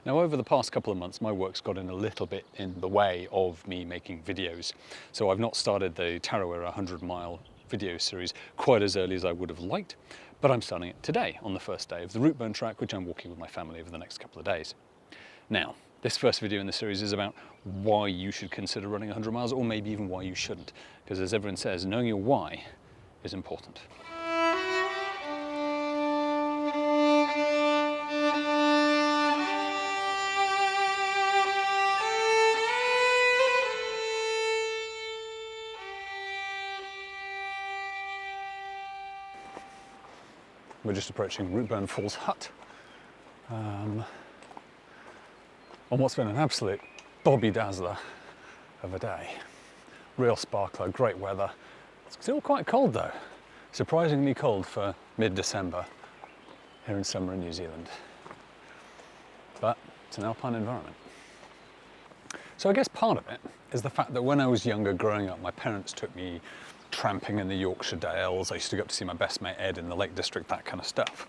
Now, over the past couple of months, my work's got in a little bit in the way of me making videos. So I've not started the Tarawera 100-mile video series quite as early as I would have liked, but I'm starting it today on the first day of the Routeburn Track, which I'm walking with my family over the next couple of days. Now, this first video in the series is about why you should consider running 100 miles, or maybe even why you shouldn't. Because as everyone says, knowing your why is important. We're just approaching Routeburn Falls Hut on what's been an absolute bobby dazzler of a day. Real sparkler, great weather. It's still quite cold though. Surprisingly cold for mid-December here in summer in New Zealand. But it's an alpine environment. So I guess part of it is the fact that when I was younger, growing up, my parents took me tramping in the Yorkshire Dales. I used to go up to see my best mate Ed in the Lake District, that kind of stuff.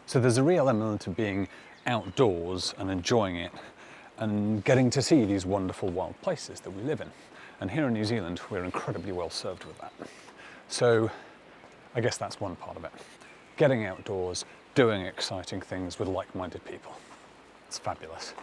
So there's a real element of being outdoors and enjoying it and getting to see these wonderful wild places that we live in. And here in New Zealand, we're incredibly well served with that. So I guess that's one part of it. Getting outdoors, doing exciting things with like-minded people. It's fabulous.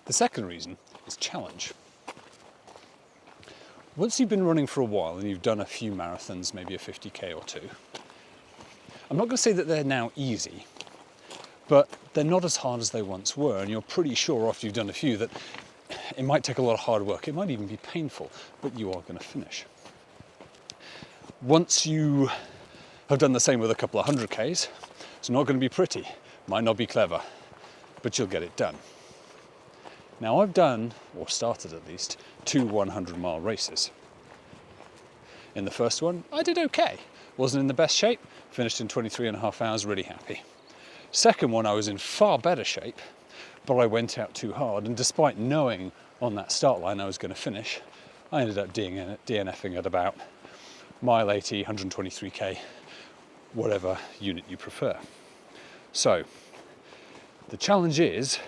The second reason is challenge. Once you've been running for a while and you've done a few marathons, maybe a 50k or two, I'm not going to say that they're now easy, but they're not as hard as they once were, and you're pretty sure after you've done a few that it might take a lot of hard work, it might even be painful, but you are going to finish. Once you have done the same with a couple of 100k's, it's not going to be pretty, might not be clever, but you'll get it done. Now I've done, or started at least, 2 100-mile races. In the first one, I did okay. Wasn't in the best shape, finished in 23.5 hours, really happy. Second one, I was in far better shape, but I went out too hard, and despite knowing on that start line I was going to finish, I ended up DNFing at about mile 80, 123k, whatever unit you prefer. So, the challenge is,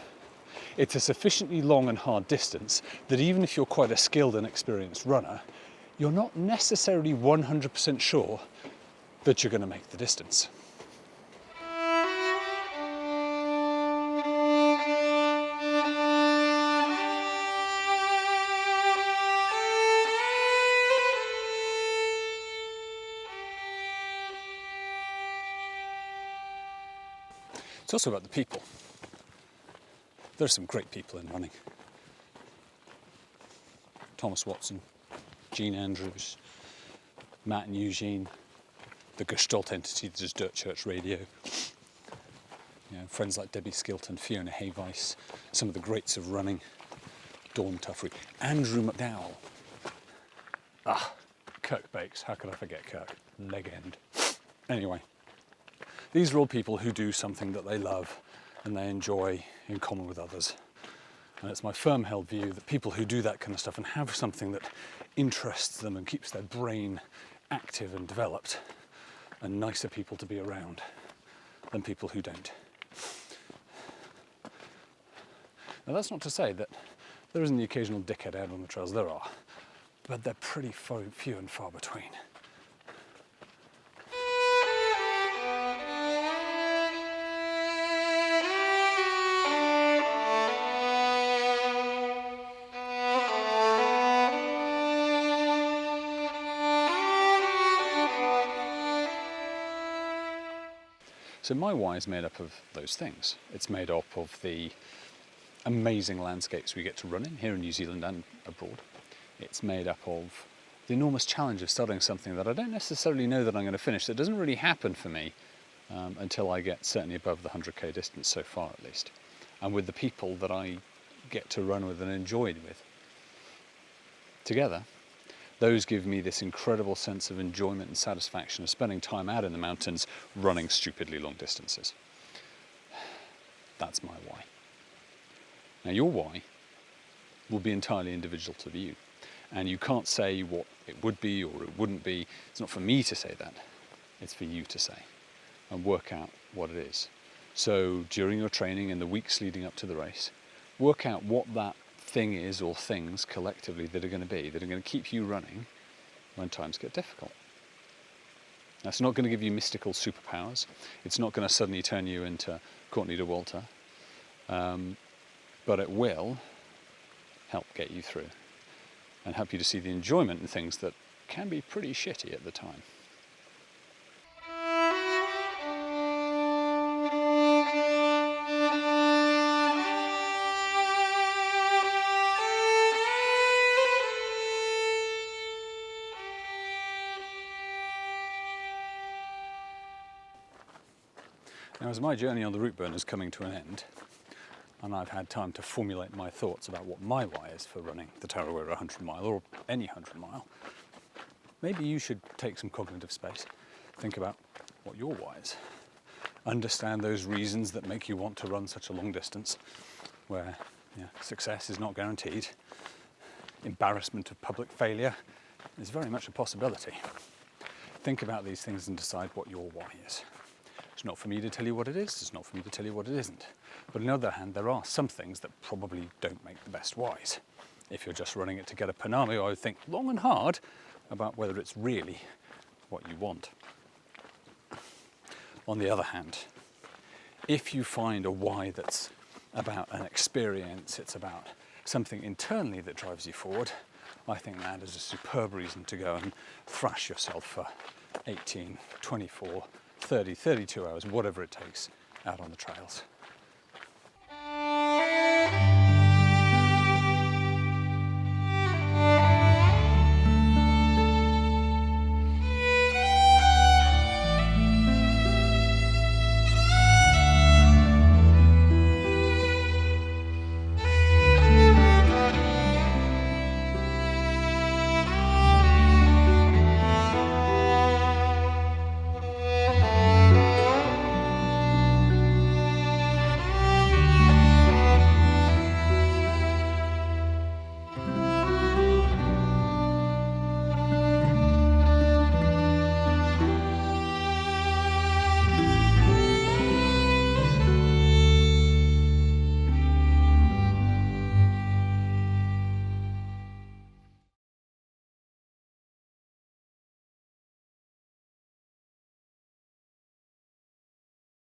it's a sufficiently long and hard distance that even if you're quite a skilled and experienced runner, you're not necessarily 100% sure that you're going to make the distance. It's also about the people. There's some great people in running. Thomas Watson, Gene Andrews, Matt and Eugene, the Gestalt entity that is Dirt Church Radio. You know, friends like Debbie Skilton, Fiona Hayvice, some of the greats of running, Dawn Tuffrey, Andrew McDowell. Kirk Bakes, how could I forget Kirk? Legend. Anyway, these are all people who do something that they love and they enjoy in common with others. And it's my firm held view that people who do that kind of stuff and have something that interests them and keeps their brain active and developed are nicer people to be around than people who don't. Now that's not to say that there isn't the occasional dickhead out on the trails, there are, but they're pretty few and far between. So my why is made up of those things. It's made up of the amazing landscapes we get to run in here in New Zealand and abroad. It's made up of the enormous challenge of starting something that I don't necessarily know that I'm going to finish. That doesn't really happen for me until I get certainly above the 100k distance so far at least. And with the people that I get to run with and enjoy with together, those give me this incredible sense of enjoyment and satisfaction of spending time out in the mountains running stupidly long distances. That's my why. Now your why will be entirely individual to you, and you can't say what it would be or it wouldn't be. It's not for me to say that, it's for you to say and work out what it is. So during your training in the weeks leading up to the race, work out what that thing is or things collectively that are going to keep you running when times get difficult. That's not going to give you mystical superpowers. It's not going to suddenly turn you into Courtney Dauwalter, but it will help get you through and help you to see the enjoyment in things that can be pretty shitty at the time. Now, as my journey on the Routeburn is coming to an end, and I've had time to formulate my thoughts about what my why is for running the Tarawera 100 mile, or any 100 mile, maybe you should take some cognitive space, think about what your why is. Understand those reasons that make you want to run such a long distance, where success is not guaranteed. Embarrassment of public failure is very much a possibility. Think about these things and decide what your why is. It's not for me to tell you what it is, it's not for me to tell you what it isn't. But on the other hand, there are some things that probably don't make the best whys. If you're just running it to get a Panami, I would think long and hard about whether it's really what you want. On the other hand, if you find a why that's about an experience, it's about something internally that drives you forward, I think that is a superb reason to go and thrash yourself for 18, 24, 30, 32 hours, whatever it takes, out on the trails.